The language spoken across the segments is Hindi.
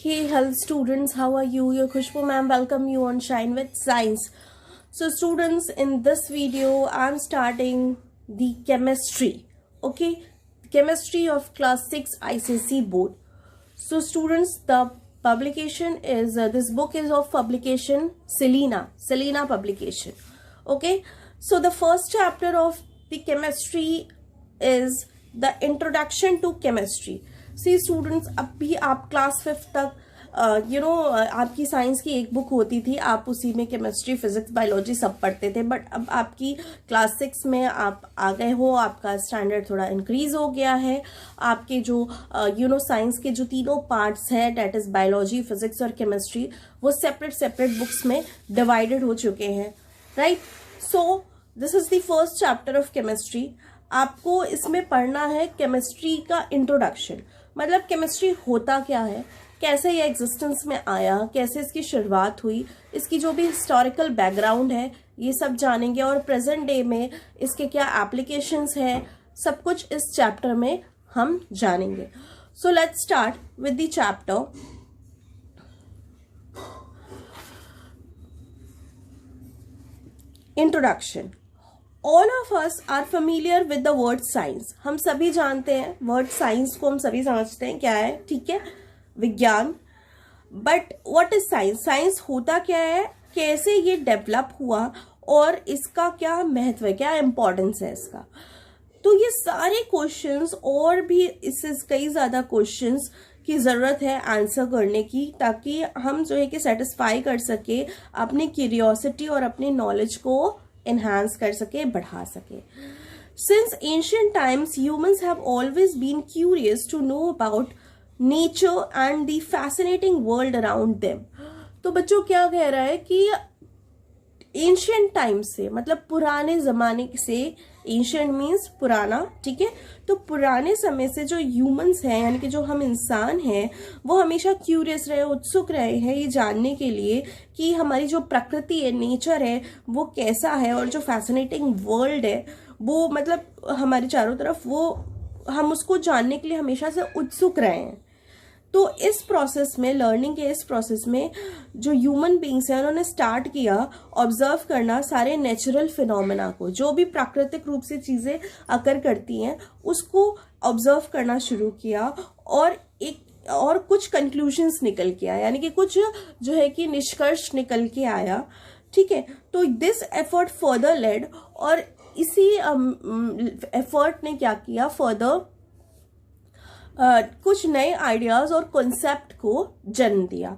Hey, hello students, how are you? Your Khushbu ma'am welcome you on Shine with Science. So students, in this video, I'm starting the chemistry, okay? Chemistry of class 6 ICSE board. So students, the publication is, this book is of publication Selena publication, okay? So the first chapter of the chemistry is the introduction to chemistry. See students, अभी आप क्लास 5 तक आपकी साइंस की एक बुक होती थी, आप उसी में केमिस्ट्री, फिजिक्स, बायोलॉजी सब पढ़ते थे. बट अब आपकी क्लास 6 में आप आ गए हो, आपका स्टैंडर्ड थोड़ा इंक्रीज हो गया है. आपके जो साइंस के जो तीनों पार्ट्स हैं, डेट इज बायोलॉजी, फिजिक्स और केमिस्ट्री, वो सेपरेट बुक्स में डिवाइडेड हो चुके हैं, right? So this is the first chapter of chemistry. आपको इसमें पढ़ना है केमिस्ट्री का इंट्रोडक्शन, मतलब केमिस्ट्री होता क्या है, कैसे ये एग्जिस्टेंस में आया, कैसे इसकी शुरुआत हुई, इसकी जो भी हिस्टोरिकल बैकग्राउंड है ये सब जानेंगे, और प्रेजेंट डे में इसके क्या एप्लीकेशंस हैं, सब कुछ इस चैप्टर में हम जानेंगे. So let's start with the chapter. Introduction. All of us are familiar with the word science. हम सभी जानते हैं वर्ड साइंस को, हम सभी समझते हैं क्या है, ठीक है, विज्ञान. But what is science? Science होता क्या है, कैसे ये डेवलप हुआ और इसका क्या महत्व है, क्या इम्पोर्टेंस है इसका. तो ये सारे क्वेश्चंस और भी इससे कई ज़्यादा क्वेश्चंस की ज़रूरत है आंसर करने की, ताकि हम जो है कि सेटिस्फाई कर सके अपनी क्यूरियोसिटी और अपनी नॉलेज को enhance कर सके, बढ़ा सके. Since ancient times, humans have always been curious to know about nature and the fascinating world around them. तो बच्चों क्या कह रहा है कि एंशियंट टाइम से, मतलब पुराने ज़माने से, एंशियंट मीन्स पुराना, ठीक है, तो पुराने समय से जो ह्यूमंस हैं, यानी कि जो हम इंसान हैं, वो हमेशा क्यूरियस रहे, उत्सुक रहे हैं ये जानने के लिए कि हमारी जो प्रकृति है, नेचर है, वो कैसा है, और जो फैसिनेटिंग वर्ल्ड है वो मतलब हमारे चारों तरफ, वो हम उसको जानने के लिए हमेशा से उत्सुक रहे हैं. तो इस प्रोसेस में, लर्निंग के इस प्रोसेस में जो ह्यूमन बींग्स हैं उन्होंने स्टार्ट किया ऑब्जर्व करना सारे नेचुरल फिनोमेना को, जो भी प्राकृतिक रूप से चीज़ें अकर करती हैं उसको ऑब्जर्व करना शुरू किया, और कुछ कंक्लूजन्स निकल के आया, यानी कि कुछ जो है कि निष्कर्ष निकल के आया, ठीक है. तो दिस एफर्ट फर्दर लेड, और इसी एफर्ट ने क्या किया, फर्दर कुछ नए आइडियाज और कॉन्सेप्ट को जन्म दिया.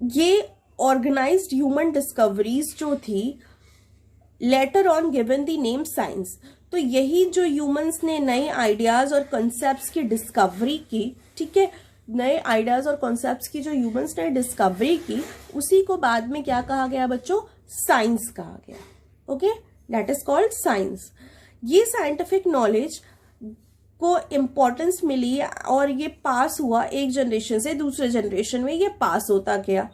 ये ऑर्गेनाइज्ड ह्यूमन डिस्कवरीज जो थी, later on given the name science. तो यही जो ह्यूमंस ने नए आइडियाज और कॉन्सेप्ट्स की डिस्कवरी की, ठीक है, नए आइडियाज और कॉन्सेप्ट्स की जो ह्यूमंस ने डिस्कवरी की, उसी को बाद में क्या कहा गया बच्चों, साइंस कहा गया. Okay, that is called science. ये साइंटिफिक नॉलेज को इम्पोर्टेंस मिली और ये पास हुआ एक जनरेशन से दूसरे जनरेशन में, ये पास होता गया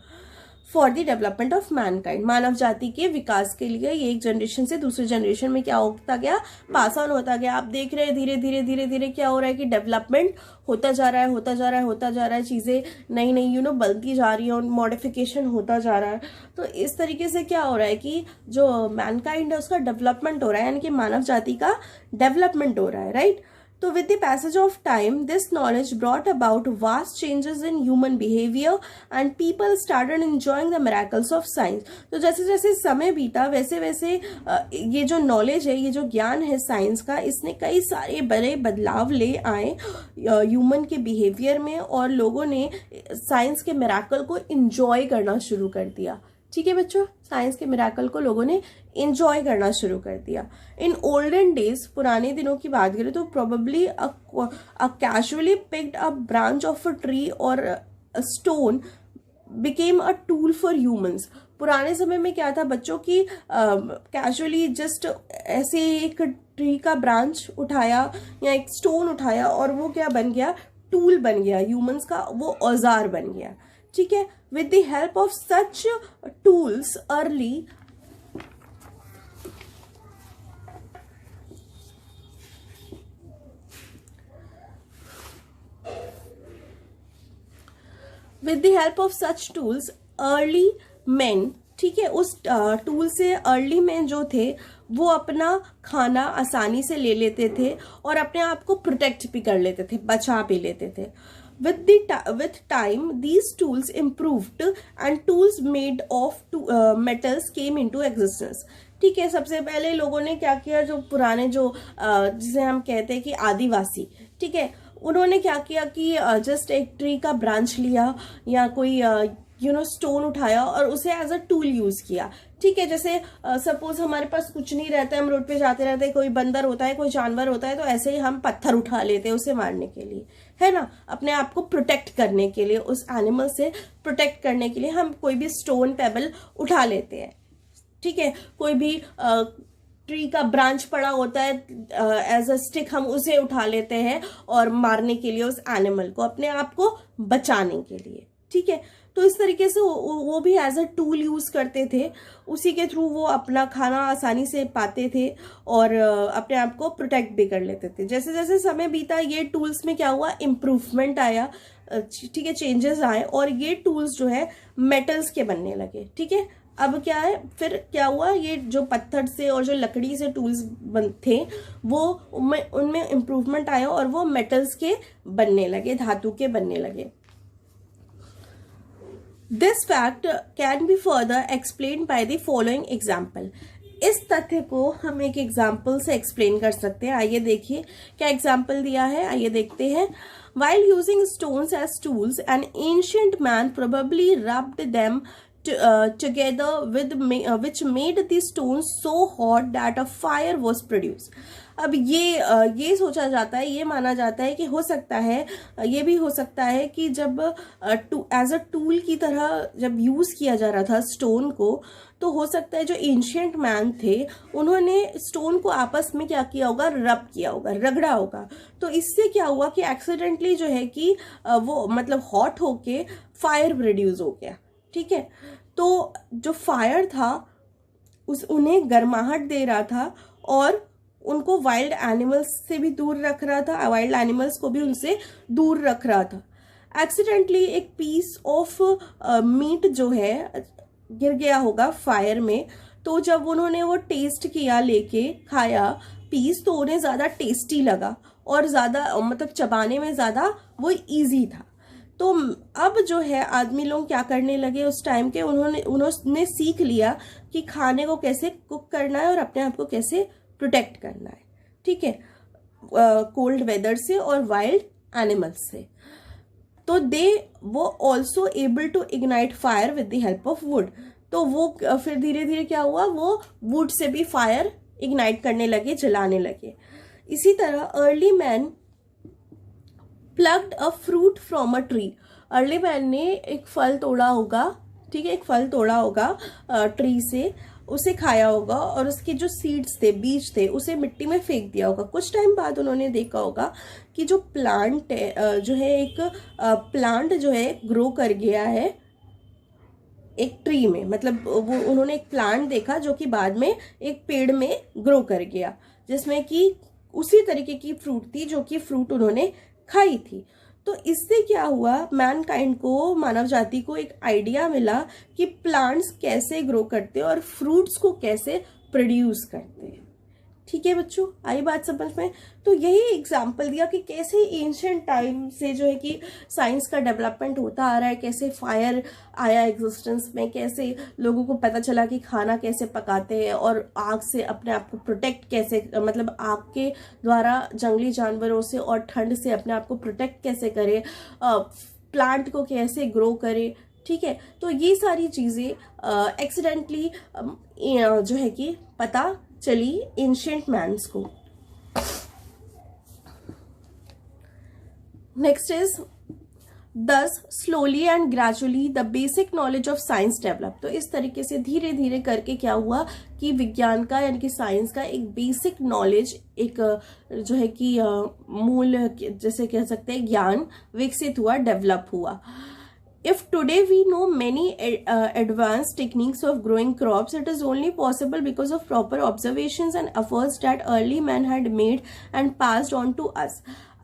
for the development of mankind. मानव जाति के विकास के लिए ये एक जनरेशन से दूसरे जनरेशन में क्या होता गया, पास ऑन होता गया. आप देख रहे हैं धीरे धीरे क्या हो रहा है कि डेवलपमेंट होता जा रहा है, चीज़ें नई नई बनती जा रही है और मॉडिफिकेशन होता जा रहा है. तो इस तरीके से क्या हो रहा है कि जो मैनकाइंड है उसका डेवलपमेंट हो रहा है, यानी कि मानव जाति का डेवलपमेंट हो रहा है, right. So with the passage of time, this knowledge brought about vast changes in human behavior and people started enjoying the miracles of science. तो जैसे जैसे समय बीता वैसे वैसे ये जो नॉलेज है, ये जो ज्ञान है साइंस का, इसने कई सारे बड़े बदलाव ले आए ह्यूमन के बिहेवियर में, और लोगों ने साइंस के मिराकल को इंजॉय करना शुरू कर दिया. ठीक है बच्चों, साइंस के मिराकल को लोगों ने इंजॉय करना शुरू कर दिया. इन ओल्डन डेज, पुराने दिनों की बात करें तो probably a casually picked a branch of a tree और a stone became a tool for humans. पुराने समय में क्या था बच्चों की, कैजुअली जस्ट ऐसे एक ट्री का ब्रांच उठाया या एक स्टोन उठाया और वो क्या बन गया, टूल बन गया, ह्यूमंस का वो औजार बन गया. ठीक है, with the help of such tools early with the help of such tools early man, ठीक है, उस टूल से अर्ली मैन जो थे वो अपना खाना आसानी से ले लेते थे और अपने आप को प्रोटेक्ट भी कर लेते थे, बचा भी लेते थे. With time, these tools improved and tools made of metals came into existence. ठीक है, सबसे पहले लोगों ने क्या किया, जो पुराने जो जिसे हम कहते हैं कि आदिवासी, ठीक है, उन्होंने क्या किया कि जस्ट एक ट्री का ब्रांच लिया या कोई स्टोन उठाया और उसे एज अ टूल यूज किया. ठीक है, जैसे सपोज हमारे पास कुछ नहीं रहता है, हम रोड पे जाते रहते हैं, कोई बंदर होता है, कोई जानवर होता है, तो ऐसे ही हम पत्थर उठा लेते हैं उसे मारने के लिए, है ना, अपने आप को प्रोटेक्ट करने के लिए, उस एनिमल से प्रोटेक्ट करने के लिए हम कोई भी स्टोन पेबल उठा लेते हैं. ठीक है, कोई भी ट्री का ब्रांच पड़ा होता है एज अ स्टिक, हम उसे उठा लेते हैं और मारने के लिए उस एनिमल को, अपने आप को बचाने के लिए. ठीक है, तो इस तरीके से वो भी एज अ टूल यूज करते थे, उसी के थ्रू वो अपना खाना आसानी से पाते थे और अपने आप को प्रोटेक्ट भी कर लेते थे. जैसे जैसे समय बीता, ये टूल्स में क्या हुआ, इम्प्रूवमेंट आया, ठीक है, चेंजेस आए और ये टूल्स जो है मेटल्स के बनने लगे. ठीक है, अब क्या है, फिर क्या हुआ, ये जो पत्थर से और जो लकड़ी से टूल्स थे वो उनमें इम्प्रूवमेंट आया और वो मेटल्स के बनने लगे, धातु के बनने लगे. This fact can be further explained by the following example. इस तथ्य को हम एक एग्जाम्पल से एक्सप्लेन कर सकते हैं. आइए देखिए क्या एग्जाम्पल दिया है, आइए देखते हैं. While using stones as tools, an ancient man probably rubbed them together which made the stones so hot that a fire was produced. अब ये सोचा जाता है, ये माना जाता है कि हो सकता है, ये भी हो सकता है कि जब एज अ टूल की तरह जब यूज किया जा रहा था स्टोन को, तो हो सकता है जो एंशिएंट मैन थे उन्होंने स्टोन को आपस में क्या किया होगा, रब किया होगा, रगड़ा होगा. तो इससे क्या हुआ कि एक्सीडेंटली जो है कि वो मतलब हॉट होके फायर प्रोड्यूस हो गया. ठीक है, तो जो फायर था उन्हें गर्माहट दे रहा था और उनको वाइल्ड एनिमल्स से भी दूर रख रहा था, वाइल्ड एनिमल्स को भी उनसे दूर रख रहा था. एक्सीडेंटली एक पीस ऑफ मीट जो है गिर गया होगा फायर में, तो जब उन्होंने वो टेस्ट किया, लेके खाया पीस, तो उन्हें ज़्यादा टेस्टी लगा और ज़्यादा मतलब चबाने में ज़्यादा वो ईजी था. तो अब जो है आदमी लोग क्या करने लगे उस टाइम के, उन्होंने सीख लिया कि खाने को कैसे कुक करना है और अपने आप को कैसे प्रोटेक्ट करना है. ठीक है, कोल्ड वेदर से और वाइल्ड एनिमल्स से. तो वो also able to ignite fire with the help of wood. तो वो फिर धीरे धीरे क्या हुआ, वो वुड से भी फायर इग्नाइट करने लगे, जलाने लगे. इसी तरह early man plucked a fruit from a tree. Early man ने एक फल तोड़ा होगा, ठीक है, एक फल तोड़ा होगा ट्री से, उसे खाया होगा और उसके जो सीड्स थे, बीज थे, उसे मिट्टी में फेंक दिया होगा. कुछ टाइम बाद उन्होंने देखा होगा कि जो प्लांट है जो है, एक प्लांट जो है ग्रो कर गया है एक ट्री में. मतलब वो उन्होंने एक प्लांट देखा जो कि बाद में एक पेड़ में ग्रो कर गया, जिसमें कि उसी तरीके की फ्रूट थी जो कि फ्रूट उन्होंने खाई थी. तो इससे क्या हुआ, मैनकाइंड को, मानव जाति को एक आइडिया मिला कि प्लांट्स कैसे ग्रो करते हैं और फ्रूट्स को कैसे प्रोड्यूस करते हैं. ठीक है बच्चों, आई बात समझ में. तो यही एग्जाम्पल दिया कि कैसे एंशिएंट टाइम से जो है कि साइंस का डेवलपमेंट होता आ रहा है, कैसे फायर आया एग्जिस्टेंस में, कैसे लोगों को पता चला कि खाना कैसे पकाते हैं और आग से अपने आप को प्रोटेक्ट कैसे, मतलब आग के द्वारा जंगली जानवरों से और ठंड से अपने आप को प्रोटेक्ट कैसे करे, प्लांट को कैसे ग्रो करे. ठीक है, तो ये सारी चीज़ें एक्सीडेंटली जो है कि पता चली एंशिएंट मैन्स को. Next is thus slowly and gradually the basic knowledge of science developed. तो इस तरीके से धीरे धीरे करके क्या हुआ कि विज्ञान का यानी कि साइंस का एक बेसिक नॉलेज, एक जो है कि मूल जैसे कह सकते हैं ज्ञान विकसित हुआ, डेवलप हुआ. If today we know many advanced techniques of growing crops, it is only possible because of proper observations and efforts that early man had made and passed on to us.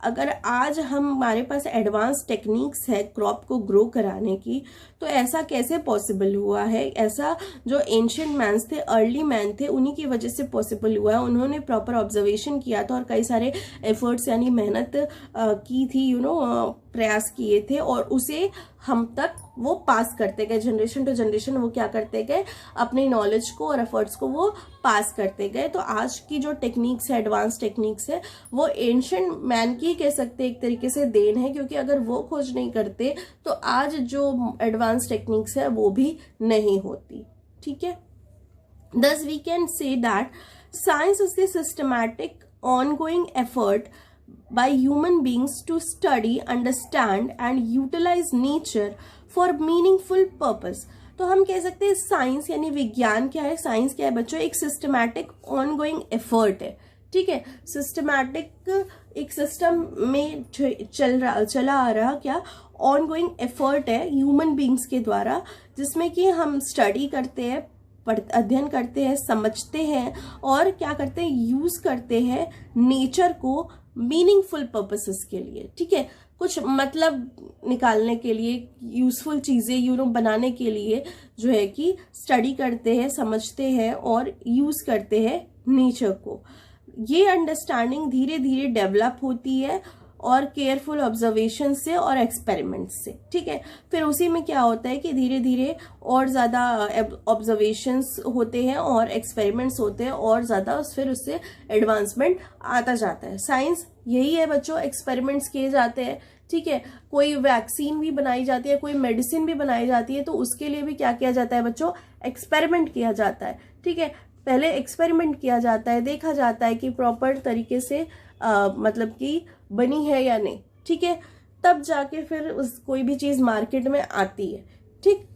अगर आज हमारे पास एडवांस टेक्निक्स है क्रॉप को ग्रो कराने की, तो ऐसा कैसे पॉसिबल हुआ है? ऐसा जो एंशियंट मैन्स थे, अर्ली मैन थे, उन्हीं की वजह से पॉसिबल हुआ है। उन्होंने प्रॉपर ऑब्जर्वेशन किया था और कई सारे एफर्ट्स यानी मेहनत की थी, प्रयास किए थे, और उसे हम तक वो पास करते गए, जनरेशन टू जनरेशन वो क्या करते गए, अपने नॉलेज को और एफर्ट्स को वो पास करते गए। तो आज की जो टेक्निक्स है, एडवांस टेक्निक्स है, वो एंशियंट मैन की कह सकते हैं एक तरीके से देन है, क्योंकि अगर वो खोज नहीं करते तो आज जो एडवांस टेक्निक्स है वो भी नहीं होती। ठीक है, thus we can say that science is the systematic ongoing effort by human beings to study, understand and utilize nature for meaningful purpose। तो हम कह सकते हैं साइंस यानी विज्ञान क्या है, साइंस क्या है बच्चों, एक सिस्टमैटिक ऑनगोइंग एफर्ट है। ठीक है, सिस्टमैटिक एक सिस्टम में चला आ रहा क्या ऑनगोइंग एफर्ट है ह्यूमन बींग्स के द्वारा, जिसमें कि हम स्टडी करते हैं, अध्ययन करते हैं, समझते हैं और क्या करते हैं, यूज करते हैं नेचर को मीनिंगफुल पर्पसेस के लिए। ठीक है, कुछ मतलब निकालने के लिए, यूजफुल चीजें बनाने के लिए जो है कि स्टडी करते हैं, समझते हैं और यूज करते हैं नेचर को। ये अंडरस्टैंडिंग धीरे धीरे डेवलप होती है और केयरफुल ऑब्जर्वेशन से और एक्सपेरिमेंट से। ठीक है, फिर उसी में क्या होता है कि धीरे धीरे और ज़्यादा ऑब्जर्वेशंस होते हैं और एक्सपेरिमेंट्स होते हैं और ज़्यादा फिर उससे एडवांसमेंट आता जाता है। साइंस यही है बच्चों, एक्सपेरिमेंट्स किए जाते हैं। ठीक है, कोई वैक्सीन भी बनाई जाती है, कोई मेडिसिन भी बनाई जाती है, तो उसके लिए भी क्या किया जाता है बच्चों, एक्सपेरिमेंट किया जाता है। ठीक है, पहले एक्सपेरिमेंट किया जाता है, देखा जाता है कि प्रॉपर तरीके से मतलब कि बनी है या नहीं। ठीक है, तब जाके फिर उस कोई भी चीज मार्केट में आती है। ठीक,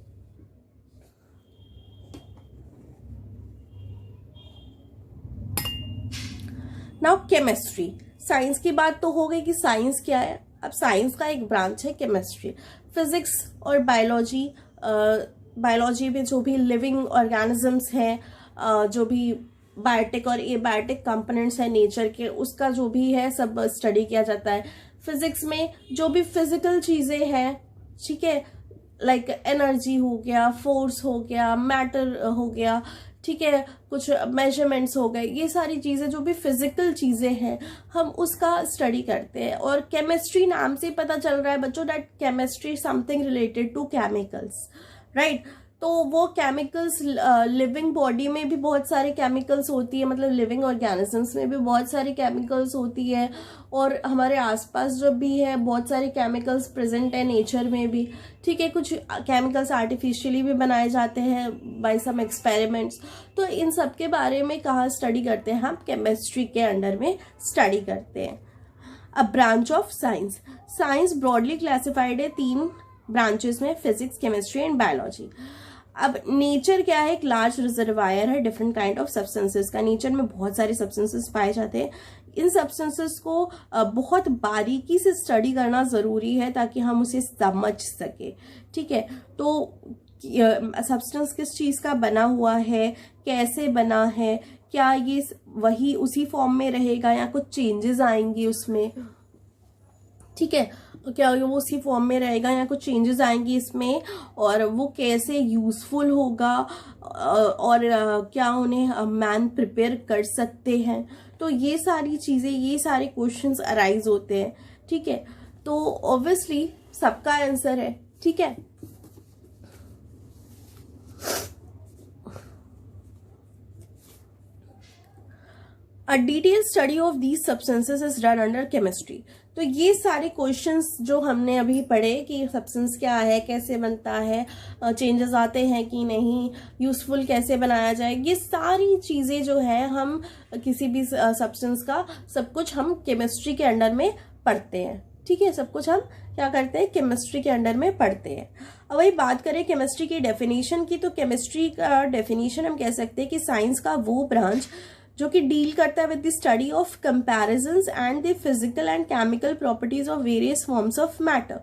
नाउ केमिस्ट्री। साइंस की बात तो हो गई कि साइंस क्या है। अब साइंस का एक ब्रांच है केमिस्ट्री। फिजिक्स और बायोलॉजी में जो भी लिविंग ऑर्गेनिजम्स हैं, जो भी बायोटिक और एबायोटिक कंपोनेंट्स हैं नेचर के, उसका जो भी है सब स्टडी किया जाता है। फिजिक्स में जो भी फिजिकल चीजें हैं, ठीक है, लाइक एनर्जी हो गया, फोर्स हो गया, मैटर हो गया, ठीक है, कुछ मेजरमेंट्स हो गए, ये सारी चीजें जो भी फिजिकल चीजें हैं हम उसका स्टडी करते हैं। और केमिस्ट्री नाम से पता चल रहा है बच्चों that chemistry something related to chemicals, right. तो वो केमिकल्स लिविंग बॉडी में भी बहुत सारे केमिकल्स होती है, मतलब लिविंग ऑर्गेनिजम्स में भी बहुत सारी केमिकल्स होती है, और हमारे आसपास जो भी है बहुत सारे केमिकल्स प्रेजेंट है नेचर में भी। ठीक है, कुछ केमिकल्स आर्टिफिशियली भी बनाए जाते हैं बाय सम एक्सपेरिमेंट्स। तो इन सब के बारे में कहाँ स्टडी करते हैं हम, केमिस्ट्री के अंडर में स्टडी करते हैं। अब branch of science. Science broadly classified है 3 ब्रांचेस में, फिजिक्स, केमिस्ट्री एंड बायोलॉजी। अब नेचर क्या है, एक लार्ज रिजर्वायर है डिफरेंट काइंड ऑफ सब्सटेंसेस का। नेचर में बहुत सारे सब्सटेंसेस पाए जाते हैं। इन सब्सटेंसेस को बहुत बारीकी से स्टडी करना जरूरी है ताकि हम उसे समझ सके। ठीक है, तो सब्सटेंस किस चीज का बना हुआ है, कैसे बना है, क्या ये वही उसी फॉर्म में रहेगा या कुछ चेंजेस आएंगे उसमें। ठीक है, क्या वो उसी फॉर्म में रहेगा या कुछ चेंजेस आएंगी इसमें, और वो कैसे यूजफुल होगा, और क्या उन्हें मैन प्रिपेयर कर सकते हैं। तो ये सारी चीजें, ये सारे क्वेश्चंस अराइज होते हैं। ठीक है, तो ऑब्वियसली सबका आंसर है। ठीक है, A detailed study of these substances is done under chemistry। तो ये सारे क्वेश्चंस जो हमने अभी पढ़े कि सब्सटेंस क्या है, कैसे बनता है, चेंजेस आते हैं कि नहीं, यूजफुल कैसे बनाया जाए, ये सारी चीज़ें जो है हम किसी भी सब्सटेंस का सब कुछ हम केमिस्ट्री के अंडर में पढ़ते हैं। ठीक है, सब कुछ हम क्या करते हैं, केमिस्ट्री के अंडर में पढ़ते हैं। अब वही बात करें केमिस्ट्री की डेफिनेशन की, तो केमिस्ट्री का डेफिनेशन हम कह सकते हैं कि साइंस का वो ब्रांच जो कि डील करता है with the study of comparisons and the physical and chemical properties of various forms of matter.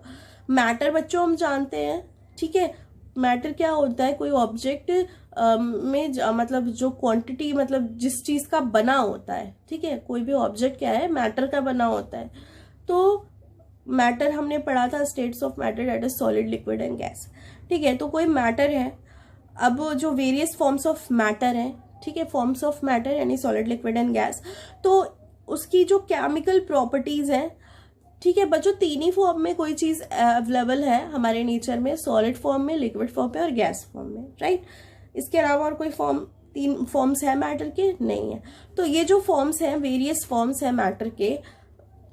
Matter बच्चों हम जानते हैं, ठीक है, मैटर क्या होता है, कोई ऑब्जेक्ट में मतलब जो क्वांटिटी, मतलब जिस चीज का बना होता है। ठीक है, कोई भी ऑब्जेक्ट क्या है, मैटर का बना होता है। तो मैटर हमने पढ़ा था states of matter, that is solid, liquid and gas. ठीक है, तो कोई मैटर है, अब जो वेरियस फॉर्म्स ऑफ मैटर हैं, ठीक है, फॉर्म्स ऑफ मैटर यानी सॉलिड, लिक्विड एंड गैस, तो उसकी जो केमिकल प्रॉपर्टीज हैं, ठीक है बच्चों, तीन ही फॉर्म में कोई चीज अवेलेबल है हमारे नेचर में, सॉलिड फॉर्म में, लिक्विड फॉर्म में और गैस फॉर्म में, राइट। इसके अलावा और कोई फॉर्म, तीन फॉर्म्स है मैटर के, नहीं है। तो ये जो फॉर्म्स हैं, वेरियस फॉर्म्स हैं मैटर के,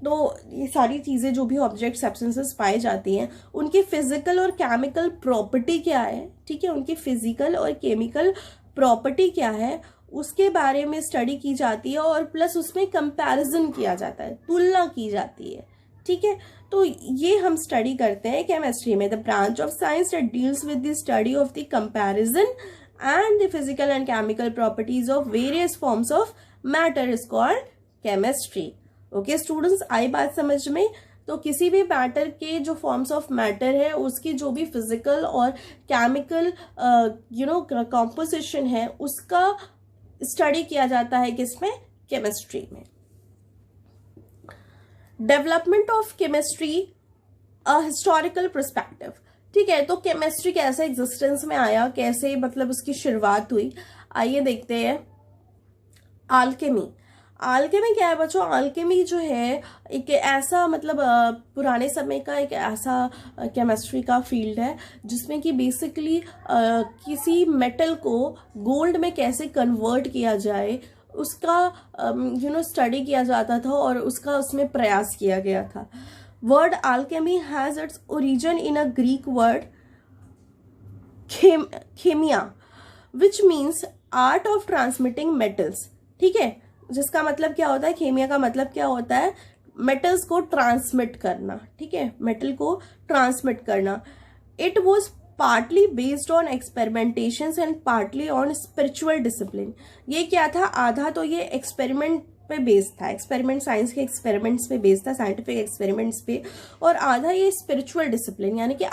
तो ये सारी चीजें जो भी ऑब्जेक्ट सब्सटेंसेस पाई जाती हैं, उनकी फिजिकल और केमिकल प्रॉपर्टी क्या है, ठीक है, उनकी फिजिकल और केमिकल प्रॉपर्टी क्या है, उसके बारे में स्टडी की जाती है और प्लस उसमें कंपैरिजन किया जाता है, तुलना की जाती है, ठीक है। तो ये हम स्टडी करते हैं केमिस्ट्री में, the branch of science that deals with the study of the comparison and the physical and chemical properties of various forms of matter is called chemistry. Okay students, आई बात समझ में? तो किसी भी मैटर के जो फॉर्म्स ऑफ मैटर है, उसकी जो भी फिजिकल और केमिकल कॉम्पोजिशन है, उसका स्टडी किया जाता है किसमें? केमिस्ट्री में। Development of chemistry a historical perspective, ठीक है। तो केमिस्ट्री कैसे एग्जिस्टेंस में आया, कैसे मतलब उसकी शुरुआत हुई, आइए देखते हैं। आल्केमी, आल्केमी क्या है बच्चों? आल्केमी जो है एक ऐसा मतलब पुराने समय का एक ऐसा केमिस्ट्री का फील्ड है जिसमें कि बेसिकली किसी मेटल को गोल्ड में कैसे कन्वर्ट किया जाए उसका स्टडी किया जाता था और उसका उसमें प्रयास किया गया था। Word alchemy has its origin in a Greek word khemia which means art of transmitting metals, ठीक है, जिसका मतलब क्या होता है, खेमिया का मतलब क्या होता है, मेटल्स को ट्रांसमिट करना, ठीक है, मेटल को ट्रांसमिट करना। It was partly based on experimentations and partly on spiritual discipline. ये क्या था, आधा तो ये एक्सपेरिमेंट पे बेस्ड था, एक्सपेरिमेंट साइंस के एक्सपेरिमेंट्स पे बेस्ड था, साइंटिफिक एक्सपेरिमेंट्स पे, और आधा ये स्पिरिचुअल डिसिप्लिन यानी कि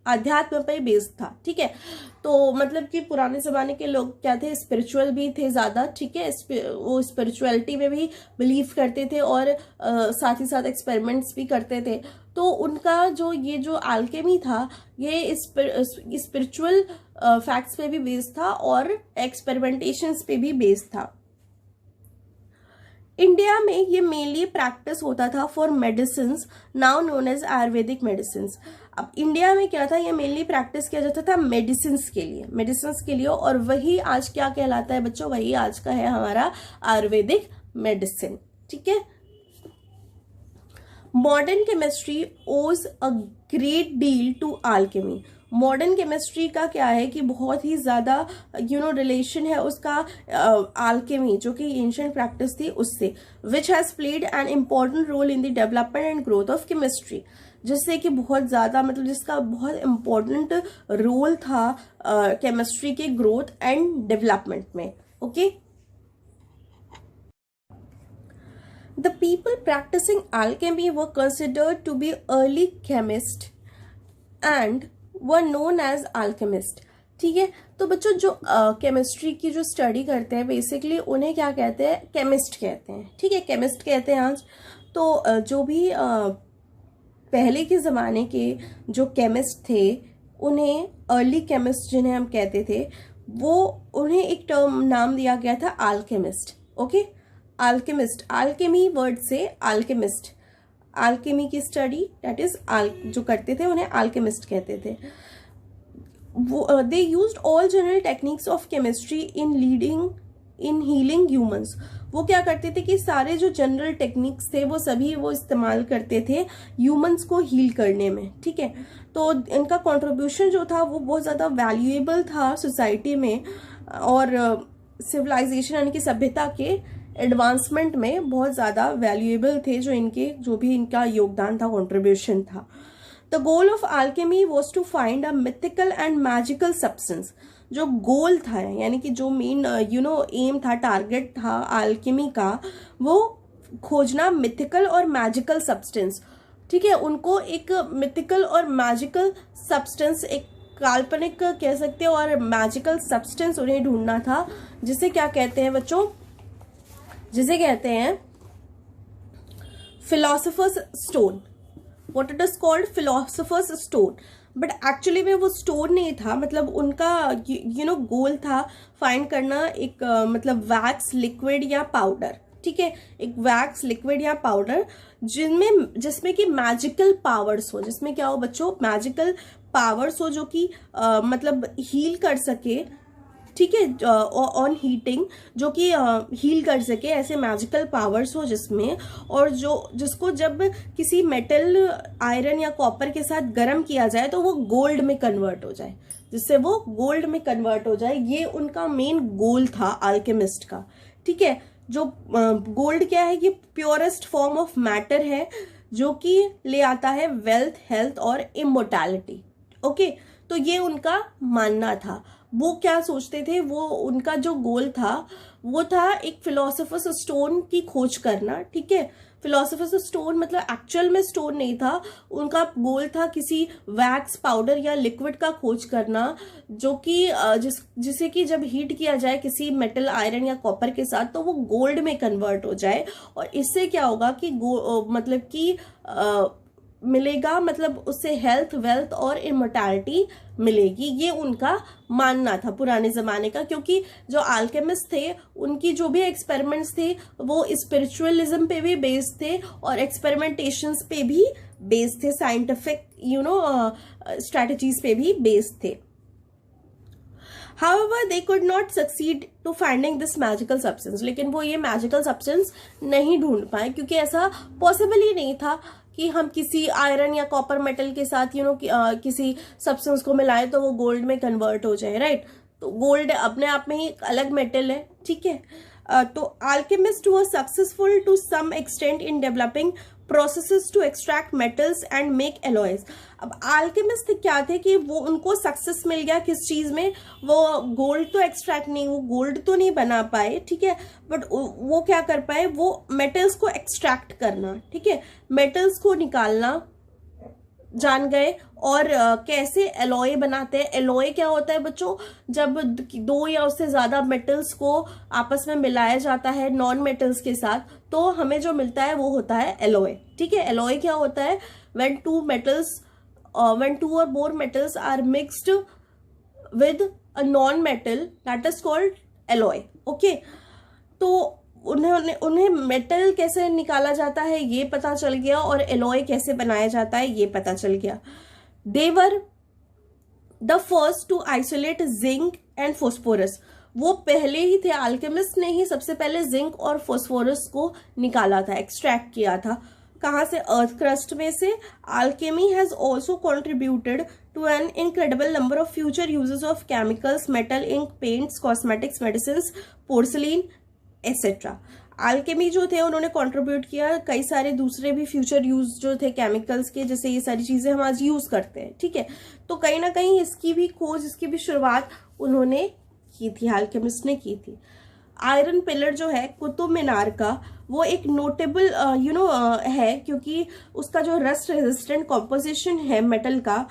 अध्यात्म पे बेस्ड था, ठीक है। तो मतलब कि पुराने जमाने के लोग क्या थे, स्पिरिचुअल भी थे ज्यादा, ठीक है, वो स्पिरिचुअलिटी में भी बिलीव करते थे और साथ ही साथ एक्सपेरिमेंट्स भी करते थे। तो उनका जो आल्केमी था ये स्पिरिचुअल फैक्ट्स पे भी बेस्ड था और एक्सपेरिमेंटेशंस पे भी बेस्ड था। इंडिया में ये मेनली प्रैक्टिस होता था for medicine now known as Ayurvedic medicine. अब इंडिया में क्या था, ये मेनली प्रैक्टिस किया जाता था मेडिसिन के लिए, और वही आज क्या कहलाता है बच्चों, वही आज का है हमारा आयुर्वेदिक मेडिसिन, ठीक है। Modern chemistry owes a great deal to alchemy. Modern chemistry का क्या है कि बहुत ही ज्यादा रिलेशन है उसका आल्केमी जो कि एंशिएंट प्रैक्टिस थी उससे, which has played an important role in the development and growth of chemistry, जिससे कि बहुत ज्यादा मतलब जिसका बहुत इम्पोर्टेंट रोल था केमिस्ट्री के ग्रोथ एंड डेवलपमेंट में। Okay, The people practicing alchemy were considered to be early chemists and were known as alchemists, ठीक है। तो बच्चों जो केमिस्ट्री की जो स्टडी करते हैं बेसिकली उन्हें क्या कहते हैं, केमिस्ट कहते हैं, ठीक है, केमिस्ट कहते हैं आज। तो जो भी पहले के ज़माने के जो केमिस्ट थे उन्हें अर्ली केमिस्ट जिन्हें हम कहते थे, वो उन्हें एक टर्म नाम दिया गया था alchemist. Okay, alchemist, Alchemy word से अल्केमिस्ट, अल्केमी की स्टडी दैट इज जो करते थे उन्हें अल्केमिस्ट कहते थे। They used all general techniques of chemistry in healing humans. वो क्या करते थे कि सारे जो जनरल टेक्निक्स थे वो सभी वो इस्तेमाल करते थे ह्यूमंस को हील करने में, ठीक है। तो इनका कंट्रीब्यूशन जो था वो बहुत ज़्यादा वैल्यूएबल था सोसाइटी में और सिविलाइजेशन यानी कि सभ्यता के एडवांसमेंट में बहुत ज़्यादा वैल्यूएबल थे जो भी इनका योगदान था, कंट्रीब्यूशन था। The goal of alchemy was to find a mythical and magical substance. जो गोल था यानी कि जो मेन एम था, टारगेट था आल्केमी का, वो खोजना मिथिकल और मैजिकल सब्सटेंस, ठीक है। उनको एक मिथिकल और मैजिकल सब्सटेंस, एक काल्पनिक कह सकते हैं और मैजिकल सब्सटेंस उन्हें ढूंढना था, जिसे क्या कहते हैं बच्चों, जिसे कहते हैं philosopher's stone, what it is called, philosopher's stone. But actually में वो स्टोन नहीं था, मतलब उनका गोल था फाइंड करना एक मतलब वैक्स, लिक्विड या पाउडर, ठीक है, एक वैक्स, लिक्विड या पाउडर जिसमें कि मैजिकल पावर्स हो, जिसमें क्या हो बच्चों, मैजिकल पावर्स हो, जो कि मतलब हील कर सके, ठीक है, ऑन हीटिंग, जो कि हील कर सके, ऐसे मैजिकल पावर्स हो जिसमें, और जिसको जब किसी मेटल, आयरन या कॉपर के साथ गर्म किया जाए तो वो गोल्ड में कन्वर्ट हो जाए, जिससे वो गोल्ड में कन्वर्ट हो जाए। ये उनका मेन गोल था अल्केमिस्ट का, ठीक है। जो गोल्ड क्या है, ये प्योरेस्ट फॉर्म ऑफ मैटर है, जो कि ले आता है वेल्थ, हेल्थ और इमोर्टैलिटी। ओके, तो ये उनका मानना था। वो क्या सोचते थे, वो उनका जो गोल था वो था एक फिलोसफर्स स्टोन की खोज करना, ठीक है। फिलोसफर्स स्टोन मतलब एक्चुअल में स्टोन नहीं था, उनका गोल था किसी वैक्स, पाउडर या लिक्विड का खोज करना, जो कि जिसे कि जब हीट किया जाए किसी मेटल, आयरन या कॉपर के साथ तो वो गोल्ड में कन्वर्ट हो जाए, और इससे क्या होगा कि मतलब कि मिलेगा, मतलब उससे हेल्थ, वेल्थ और इमोर्टैलिटी मिलेगी। ये उनका मानना था पुराने जमाने का, क्योंकि जो अल्केमिस्ट थे उनकी जो भी एक्सपेरिमेंट्स थे वो स्पिरिचुअलिज्म पे भी बेस्ड थे और एक्सपेरिमेंटेशंस पे भी बेस्ड थे, साइंटिफिक स्ट्रेटजीज पे भी बेस्ड थे। However, they could not succeed to finding this magical substance. लेकिन वो ये मैजिकल सब्सटेंस नहीं ढूंढ पाए, क्योंकि ऐसा पॉसिबल ही नहीं था कि हम किसी आयरन या कॉपर मेटल के साथ किसी सब्सटेंस को मिलाएं तो वो गोल्ड में कन्वर्ट हो जाए, राइट। तो गोल्ड अपने आप में ही एक अलग मेटल है, ठीक है। तो alchemist were successful to some extent in developing processes to extract metals and make alloys. अब अल्केमिस्ट क्या थे कि वो उनको सक्सेस मिल गया किस चीज में, वो गोल्ड तो एक्सट्रैक्ट नहीं, वो गोल्ड तो नहीं बना पाए, ठीक है, बट वो क्या कर पाए, वो मेटल्स को एक्सट्रैक्ट करना, ठीक है, मेटल्स को निकालना जान गए। और कैसे एलॉय बनाते हैं। एलॉय क्या होता है बच्चों, जब दो या उससे ज्यादा मेटल्स को आपस में मिलाया जाता है नॉन मेटल्स के साथ, तो हमें जो मिलता है वो होता है एलॉय, ठीक है। एलॉय क्या होता है, when two or more metals are mixed with a non-metal, that is called alloy, okay। तो उन्हें मेटल कैसे निकाला जाता है ये पता चल गया, और एलॉय कैसे बनाया जाता है ये पता चल गया। They were the first to isolate zinc and phosphorus। वो पहले ही थे, अल्केमिस्ट ने ही सबसे पहले जिंक और फॉस्फोरस को निकाला था, एक्सट्रैक्ट किया था। कहाँ से, अर्थ क्रस्ट में से। Alchemy has also contributed to an incredible number of future uses of chemicals, metal, ink, paints, cosmetics, medicine, porcelain etcetera. Alchemy जो थे उन्होंने कंट्रीब्यूट किया कई सारे दूसरे भी फ्यूचर यूज जो थे केमिकल्स के, जैसे ये सारी चीजें हम आज यूज करते हैं, ठीक है। तो कहीं ना कहीं इसकी भी खोज, इसकी भी शुरुआत उन्होंने की थी, अल्केमिस्ट ने की थी। आयरन पिलर जो है कुतुब मीनार का, वो एक नोटेबल है, क्योंकि उसका जो रस्ट रेजिस्टेंट कॉम्पोजिशन है मेटल का,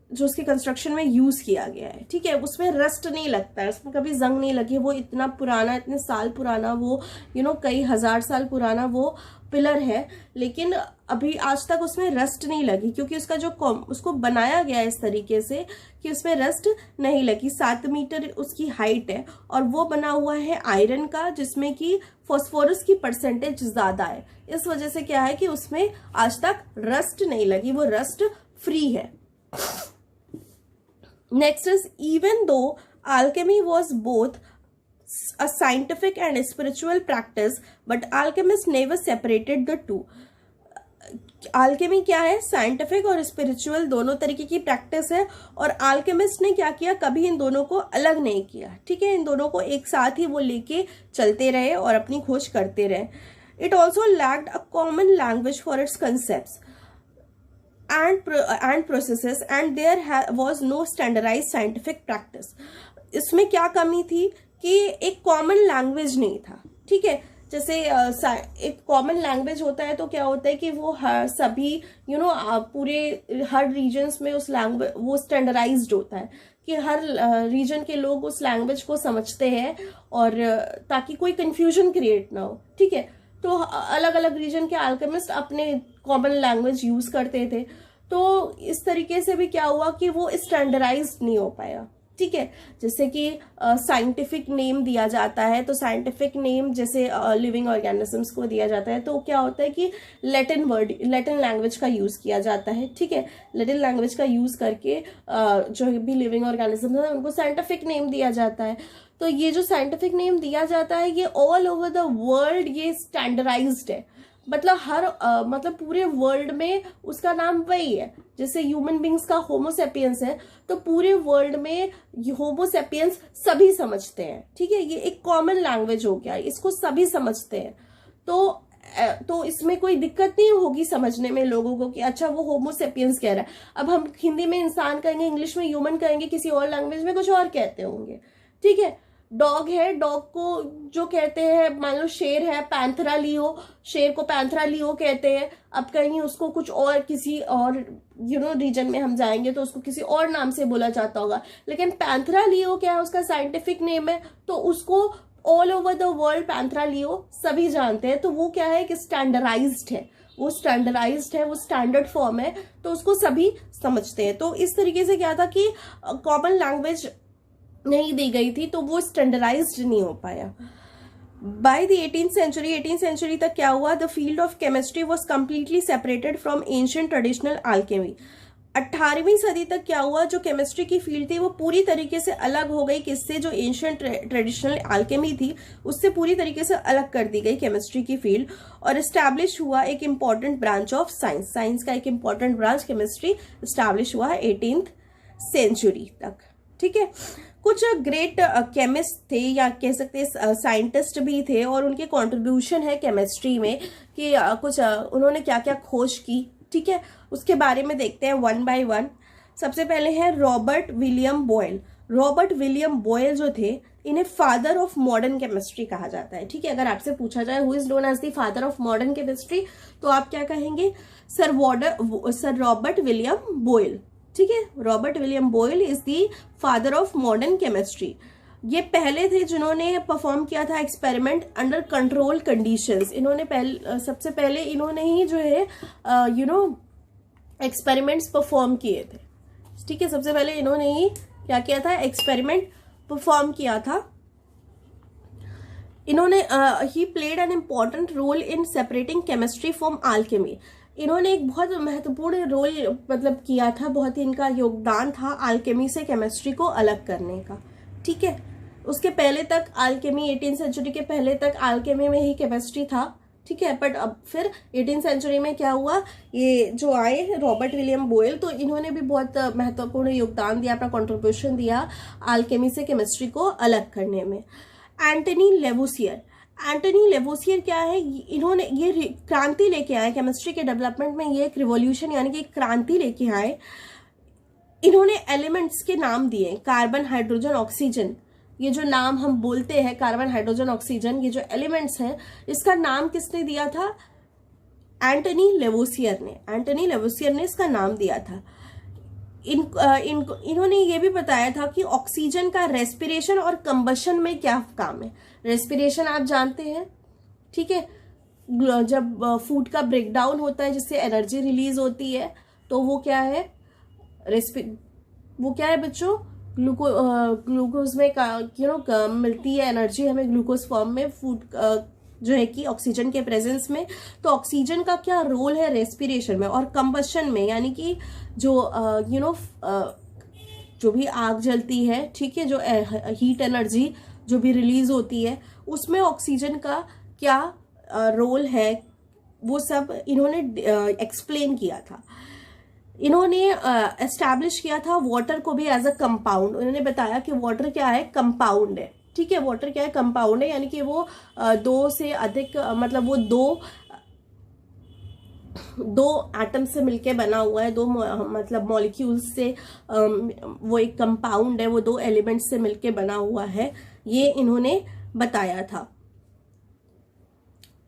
जो उसके कंस्ट्रक्शन में यूज किया गया है, ठीक है, उसमें रस्ट नहीं लगता है, उसमें कभी जंग नहीं लगी। वो इतना पुराना, इतने साल पुराना वो कई हजार साल पुराना वो पिलर है, लेकिन अभी आज तक उसमें रस्ट नहीं लगी, क्योंकि उसका जो उसको बनाया गया है इस तरीके से कि उसमें रस्ट नहीं लगी। 7 मीटर उसकी हाइट है, और वो बना हुआ है आयरन का, जिसमें कि फॉस्फोरस की परसेंटेज ज्यादा है। इस वजह से क्या है कि उसमें आज तक रस्ट नहीं लगी, वो रस्ट फ्री है। Next is, even though alchemy was both a scientific and a spiritual practice, but alchemists never separated the two. Alchemy क्या है, साइंटिफिक और स्पिरिचुअल दोनों तरीके की प्रैक्टिस है, और अल्केमिस्ट ने क्या किया, कभी इन दोनों को अलग नहीं किया, ठीक है, इन दोनों को एक साथ ही वो लेके चलते रहे और अपनी खोज करते रहे। It also lacked a common language for its concepts and processes, and there was no standardized scientific practice। इसमें क्या कमी थी कि एक कॉमन लैंग्वेज नहीं था, ठीक है। जैसे एक कॉमन लैंग्वेज होता है तो क्या होता है कि वो सभी पूरे हर रीजन्स में उस लैंग्वेज वो स्टैंडर्डाइज्ड होता है कि हर रीजन के लोग उस लैंग्वेज को समझते हैं, और ताकि कोई कंफ्यूजन क्रिएट ना हो, ठीक है। तो अलग अलग रीजन के अल्केमिस्ट अपने कॉमन लैंग्वेज यूज करते थे। तो इस तरीके से भी क्या हुआ कि वो स्टैंडर्डाइज्ड नहीं हो पाया, ठीक है। जैसे कि साइंटिफिक नेम दिया जाता है, तो साइंटिफिक नेम जैसे लिविंग ऑर्गेनिजम्स को दिया जाता है, तो क्या होता है कि लैटिन लैंग्वेज का यूज किया जाता है, ठीक है। लैटिन लैंग्वेज का यूज करके जो भी लिविंग ऑर्गेनिजम्स है उनको साइंटिफिक नेम दिया जाता है। तो ये जो साइंटिफिक नेम दिया जाता है ये ऑल ओवर द वर्ल्ड ये स्टैंडर्डाइज्ड है, मतलब मतलब पूरे वर्ल्ड में उसका नाम वही है। जैसे ह्यूमन बींग्स का होमोसेपियंस है, तो पूरे वर्ल्ड में होमोसेपियंस सभी समझते हैं, ठीक है। ये एक कॉमन लैंग्वेज हो गया, इसको सभी समझते हैं। तो इसमें कोई दिक्कत नहीं होगी समझने में लोगों को कि अच्छा वो होमोसेपियंस कह रहा है। अब हम हिंदी में इंसान कहेंगे, इंग्लिश में ह्यूमन कहेंगे, किसी और लैंग्वेज में कुछ और कहते होंगे, ठीक है। डॉग है, डॉग को जो कहते हैं, मान लो शेर है पैंथरा लियो, शेर को पैंथरा लियो कहते हैं। अब कहीं उसको कुछ और किसी और रीजन में हम जाएंगे तो उसको किसी और नाम से बोला जाता होगा, लेकिन पैंथरा लियो क्या है, उसका साइंटिफिक नेम है, तो उसको all over the world Panthera लियो सभी जानते हैं। तो वो क्या है कि स्टैंडर्डाइज्ड है, वो स्टैंडर्डाइज्ड है, वो स्टैंडर्ड फॉर्म है, तो उसको सभी समझते हैं। तो इस तरीके से क्या था कि कॉमन लैंग्वेज नहीं दी गई थी, तो वो स्टैंडर्डाइज्ड नहीं हो पाया। बाय द 18th century तक क्या हुआ, the field of chemistry was completely separated from ancient traditional alchemy. 18वीं सदी तक क्या हुआ, जो केमिस्ट्री की फील्ड थी वो पूरी तरीके से अलग हो गई। किससे? जो एंशिएंट ट्रेडिशनल अल्केमी थी उससे पूरी तरीके से अलग कर दी गई केमिस्ट्री की फील्ड, और एस्टैब्लिश हुआ एक important branch of science. Science का एक इंपॉर्टेंट ब्रांच केमिस्ट्री एस्टैब्लिश हुआ है 18th century तक, ठीक है। कुछ ग्रेट केमिस्ट थे या कह सकते हैं साइंटिस्ट भी थे, और उनके कंट्रीब्यूशन है केमिस्ट्री में कि कुछ उन्होंने क्या क्या खोज की, ठीक है। उसके बारे में देखते हैं वन बाय वन। सबसे पहले है Robert William Boyle. Robert William Boyle जो थे, इन्हें फादर ऑफ मॉडर्न केमिस्ट्री कहा जाता है, ठीक है। अगर आपसे पूछा जाए who is known as the father of modern chemistry, तो आप क्या कहेंगे? सर रॉबर्ट विलियम बॉयल, ठीक है। Robert William Boyle is the father of modern chemistry. ये पहले थे जिन्होंने परफॉर्म किया था एक्सपेरिमेंट अंडर कंट्रोल कंडीशंस। इन्होंने सबसे पहले इन्होंने ही जो है एक्सपेरिमेंट्स परफॉर्म किए थे, ठीक है। सबसे पहले इन्होंने ही क्या किया था? एक्सपेरिमेंट परफॉर्म किया था। इन्होंने ही played an important role in separating chemistry from alchemy. इन्होंने एक बहुत महत्वपूर्ण रोल मतलब किया था, बहुत ही इनका योगदान था अल्केमी से केमिस्ट्री को अलग करने का, ठीक है। उसके पहले तक अल्केमी 18th century के पहले तक अल्केमी में ही केमिस्ट्री था, ठीक है। बट अब फिर 18th century में क्या हुआ, ये जो आए रॉबर्ट विलियम बॉयल, तो इन्होंने भी बहुत महत्वपूर्ण योगदान दिया, अपना कंट्रीब्यूशन दिया अल्केमी से केमिस्ट्री को अलग करने में। Antony Lavoisier. एंटनी लेवोसियर क्या है? इन्होंने ये क्रांति लेके आए केमिस्ट्री के डेवलपमेंट में, ये एक रिवॉल्यूशन यानी कि क्रांति लेके आए। इन्होंने एलिमेंट्स के नाम दिए, कार्बन, हाइड्रोजन, ऑक्सीजन। ये जो नाम हम बोलते हैं कार्बन, हाइड्रोजन, ऑक्सीजन, ये जो एलिमेंट्स हैं, इसका नाम किसने दिया था? एंटनी लेवोसियर ने। एंटनी लेवोसियर ने इसका नाम दिया था। इन्होंने ये भी बताया था कि ऑक्सीजन का रेस्पिरेशन और कंबशन में क्या काम है। रेस्पिरेशन आप जानते हैं, ठीक है। जब फूड का ब्रेकडाउन होता है जिससे एनर्जी रिलीज होती है, तो वो क्या है? वो क्या है बच्चों? ग्लूकोज में मिलती है एनर्जी हमें ग्लूकोज फॉर्म में, फूड जो है कि ऑक्सीजन के प्रेजेंस में। तो ऑक्सीजन का क्या रोल है रेस्पिरेशन में और कंबशन में, यानी कि जो जो भी आग जलती है, ठीक है, जो हीट एनर्जी जो भी रिलीज होती है, उसमें ऑक्सीजन का क्या रोल है, वो सब इन्होंने एक्सप्लेन किया था। इन्होंने एस्टैब्लिश किया था वाटर को भी एज अ कंपाउंड। उन्होंने बताया कि वाटर क्या है? कंपाउंड है, ठीक है। वाटर क्या है? कंपाउंड है, यानी कि वो दो से अधिक मतलब वो दो एटम से मिलके बना हुआ है, दो मतलब मॉलिक्यूल्स से वो एक कंपाउंड है, वो दो एलिमेंट्स से मिलके बना हुआ है, ये इन्होंने बताया था।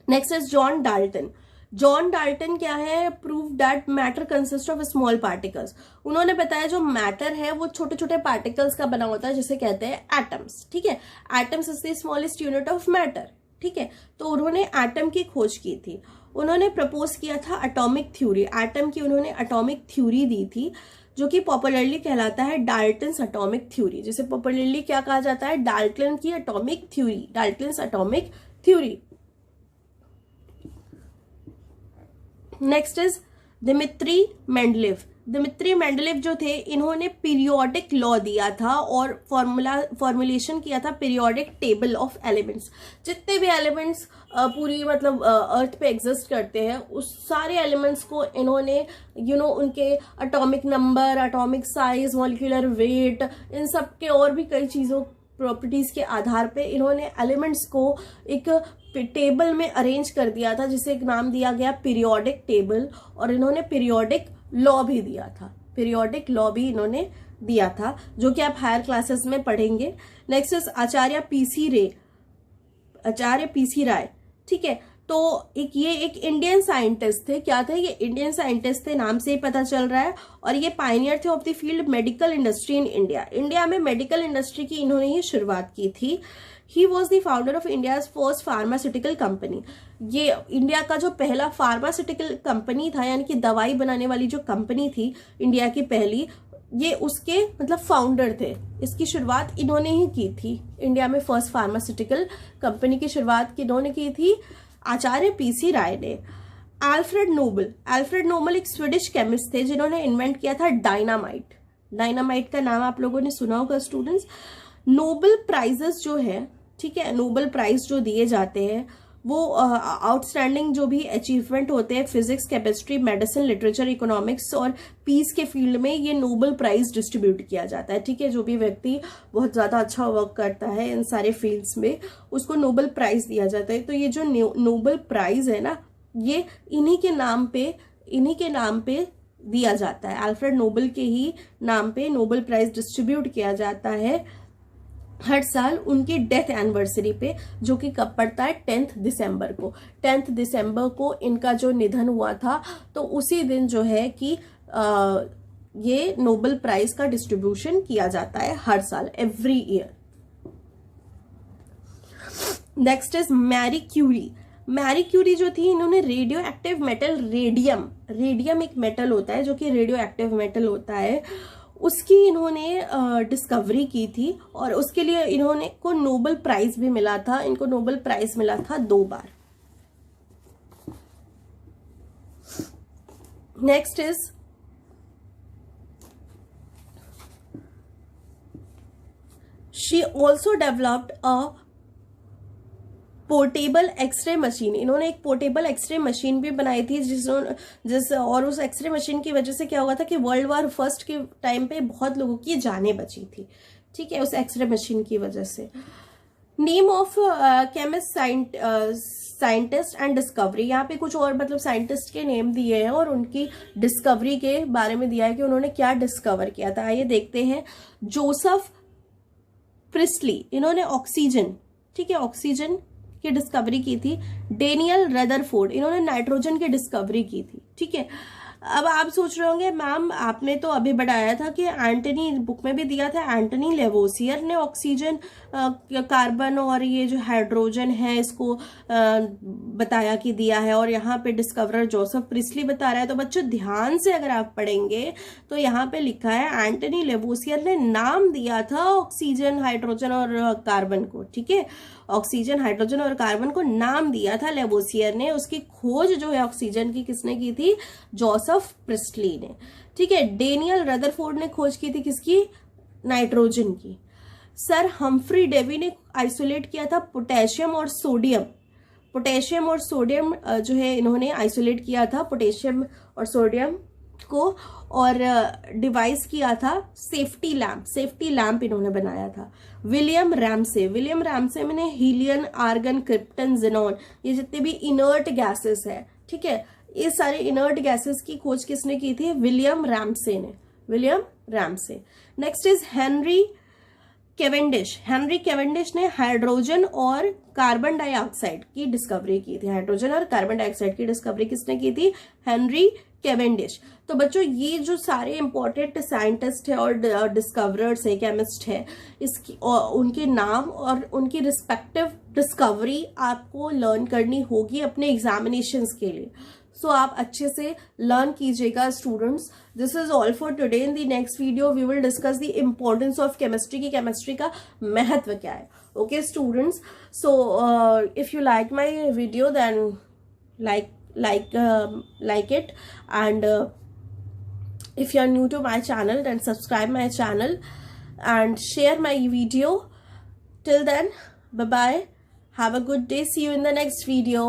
Next is John Dalton. John Dalton क्या है? Prove that matter consist of small particles. उन्होंने बताया जो मैटर है वो छोटे छोटे पार्टिकल्स का बना होता है, जिसे कहते हैं एटम्स, ठीक है। Atoms is the smallest unit of matter, ठीक है। तो उन्होंने एटम की खोज की थी, उन्होंने प्रपोज किया था एटॉमिक थ्योरी, एटम की उन्होंने एटॉमिक थ्योरी दी थी, जो कि पॉपुलरली कहलाता है डाल्टन्स एटॉमिक थ्योरी, जिसे पॉपुलरली क्या कहा जाता है, डाल्टन की atomic theory, Dalton's atomic theory. Next is Dmitri Mendeleev. Dmitri Mendeleev जो थे, इन्होंने पीरियोडिक लॉ दिया था और फॉर्मुलेशन किया था पीरियोडिक टेबल ऑफ एलिमेंट्स। जितने भी एलिमेंट्स पूरी मतलब अर्थ पे एग्जिस्ट करते हैं, उस सारे एलिमेंट्स को इन्होंने उनके atomic number, atomic size, molecular weight, इन सब के और भी कई चीज़ों प्रॉपर्टीज के आधार पे इन्होंने एलिमेंट्स को एक टेबल में अरेंज कर दिया था, जिसे एक नाम दिया गया पीरियोडिक टेबल। और इन्होंने पीरियोडिक लॉ भी दिया था, पीरियोडिक लॉ भी इन्होंने दिया था, जो कि आप हायर क्लासेस में पढ़ेंगे। नेक्स्ट इज आचार्य पीसी राय, ठीक है। तो ये एक इंडियन साइंटिस्ट थे, क्या थे ये, इंडियन साइंटिस्ट थे, नाम से ही पता चल रहा है। और ये पायनियर थे of the field medical industry in India, India में मेडिकल इंडस्ट्री की इन्होंने ही शुरुआत की थी। He was the founder of India's first pharmaceutical company, ये इंडिया का जो पहला फार्मास्यूटिकल कंपनी था, यानी कि दवाई बनाने वाली जो कंपनी थी इंडिया की पहली, ये उसके मतलब फाउंडर थे, इसकी शुरुआत इन्होंने ही की थी। इंडिया में फर्स्ट फार्मास्यूटिकल कंपनी की शुरुआत इन्होंने की थी, आचार्य पीसी राय ने। अल्फ्रेड नोबल एक स्वीडिश केमिस्ट थे, जिन्होंने इन्वेंट किया था डायनामाइट। डायनामाइट का नाम आप लोगों ने सुना होगा स्टूडेंट्स। नोबेल प्राइजेस जो है, ठीक है, नोबेल प्राइज जो दिए जाते हैं वो आउटस्टैंडिंग जो भी अचीवमेंट होते हैं physics, chemistry, medicine, literature, economics और पीस के फील्ड में, ये नोबेल प्राइज डिस्ट्रीब्यूट किया जाता है, ठीक है। जो भी व्यक्ति बहुत ज्यादा अच्छा वर्क करता है इन सारे फील्ड्स में, उसको नोबेल प्राइज दिया जाता है। तो ये जो नोबेल प्राइज है ना, ये इन्हीं के नाम पे दिया जाता है, अल्फ्रेड नोबेल के ही नाम पे नोबेल प्राइज डिस्ट्रीब्यूट किया जाता है हर साल उनकी डेथ एनिवर्सरी पे, जो कि कब पड़ता है, 10 दिसंबर को। 10 दिसंबर को इनका जो निधन हुआ था, तो उसी दिन जो है कि ये नोबेल प्राइज का डिस्ट्रीब्यूशन किया जाता है हर साल, every year. Next is Marie Curie जो थी, इन्होंने रेडियो एक्टिव मेटल रेडियम एक मेटल होता है जो कि रेडियो एक्टिव मेटल होता है, उसकी इन्होंने डिस्कवरी की थी और उसके लिए इन्होंने को नोबेल प्राइज भी मिला था। इनको नोबेल प्राइज मिला था 2 बार। Next is she also developed a portable x ray machine. इन्होंने एक पोर्टेबल एक्सरे मशीन भी बनाई थी, और उस एक्सरे मशीन की वजह से क्या हुआ था कि वर्ल्ड वॉर फर्स्ट के टाइम पे बहुत लोगों की जानें बची थी, ठीक है, उस एक्सरे मशीन की वजह से। Name of chemist, scientist and discovery, यहाँ पे कुछ और मतलब साइंटिस्ट के नेम दिए हैं और उनकी डिस्कवरी के बारे में दिया है कि उन्होंने क्या डिस्कवर किया था। आइए देखते हैं। जोसेफ प्रिस्टली, इन्होंने ऑक्सीजन, ठीक है, ऑक्सीजन की डिस्कवरी की थी। डेनियल रदरफोर्ड, इन्होंने नाइट्रोजन की डिस्कवरी की थी, ठीक है। अब आप सोच रहे होंगे मैम आपने तो अभी बताया था कि एंटनी, बुक में भी दिया था, एंटनी लेवोसियर ने ऑक्सीजन, कार्बन और ये जो हाइड्रोजन है इसको बताया कि दिया है, और यहाँ पे डिस्कवरर जोसेफ प्रिस्टली बता रहा है। तो बच्चों ध्यान से अगर आप पढ़ेंगे तो यहाँ पे लिखा है एंटनी लेवोसियर ने नाम दिया था ऑक्सीजन, हाइड्रोजन और कार्बन को, ठीक है। ऑक्सीजन, हाइड्रोजन और कार्बन को नाम दिया था लेवोसियर ने। उसकी खोज जो है ऑक्सीजन की किसने की थी, जोसेफ प्रिस्टली ने, ठीक है। डेनियल रदरफोर्ड ने खोज की थी किसकी, नाइट्रोजन की। सर हम्फ्री डेवी ने आइसोलेट किया था पोटेशियम और सोडियम। पोटेशियम और सोडियम जो है इन्होंने आइसोलेट किया था, पोटेशियम और सोडियम को, और डिवाइस किया था सेफ्टी लैंप इन्होंने बनाया था। विलियम रैमसे मैंने हीलियम, आर्गन, क्रिप्टन, जेनॉन, ये जितने भी इनर्ट गैसेस है, ठीक है, ये सारे इनर्ट गैसेस की खोज किसने की थी, William Ramsay. Next is Henry Cavendish ने हाइड्रोजन और कार्बन डाइऑक्साइड की डिस्कवरी की थी। हाइड्रोजन और कार्बन डाइऑक्साइड की डिस्कवरी किसने की थी, हेनरी कैवेंडिश। तो बच्चों ये जो सारे इंपॉर्टेंट साइंटिस्ट है और डिस्कवरर्स है, केमिस्ट है, इसकी और उनके नाम और उनकी रिस्पेक्टिव डिस्कवरी आपको लर्न करनी होगी अपने एग्जामिनेशंस के लिए. सो आप अच्छे से लर्न कीजिएगा students. This is all for today. In the next video we will discuss the importance of chemistry की केमिस्ट्री का महत्व क्या है. Okay students, so if you like my video then like it, and if you are new to my channel then subscribe my channel and share my video. Till then, bye bye, have a good day, see you in the next video.